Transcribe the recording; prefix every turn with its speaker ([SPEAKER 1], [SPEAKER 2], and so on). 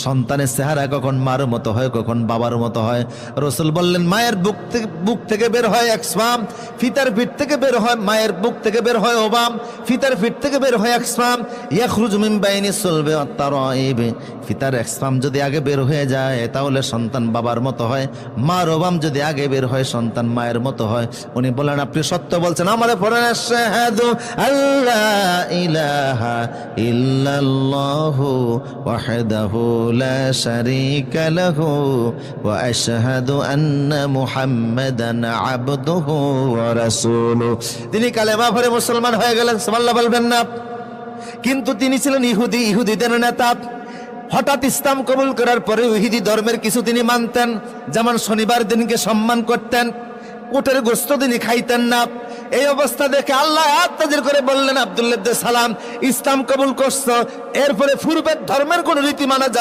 [SPEAKER 1] সন্তানের চেহারা কখন মার মতো হয়, কখন বাবার মতো হয়। রাসূল বললেন, মায়ের বুক থেকে বের হয় এক স্পাম, ফিতার পিঠ থেকে বের হয়, মায়ের বুক থেকে বের হয় ওবাম, ফিতার পিঠ থেকে বের হয় এক স্পাম, ইয়াখরুজু মিন বাইনি সুলবি ওয়াত তারাইব। ফিতার এক স্পাম যদি আগে বের হয়ে যায় তাহলে সন্তান বাবার মতো হয়, মার ওবাম যদি আগে বের হয় সন্তান মায়ের মতো হয়। উনি বলেন, আপনি সত্য বলছেন। আমারে পড়েন, আশহাদু আল্লা ইলাহা ইল্লাল্লাহু ওয়াহদাহু লা শারীকা লাহু ওয়া আশহাদু আন্না মুহাম্মাদান আবদুহু ওয়া রাসূলুহু। তিনি কালেমা পড়ে মুসলমান হয়ে গেলেন, সুবহানাল্লাহ বলবেন না? কিন্তু তিনি ছিলেন ইহুদি, ইহুদিদের নেতা। হঠাৎ ইসলাম কবুল করার পরে ইহুদি ধর্মের কিছু তিনি মানতেন, যেমন শনিবার দিনকে সম্মান করতেন, উটের গোশত তিনি খাইতেন না। এই অবস্থা দেখে আল্লাহ আয়াত নাযিল করে বললেন, আব্দুল্লাহ ইবনে সালাম ইসলাম কবুল করছো, এরপরে পূর্বের ধর্মের কোন রীতি মানা যাবে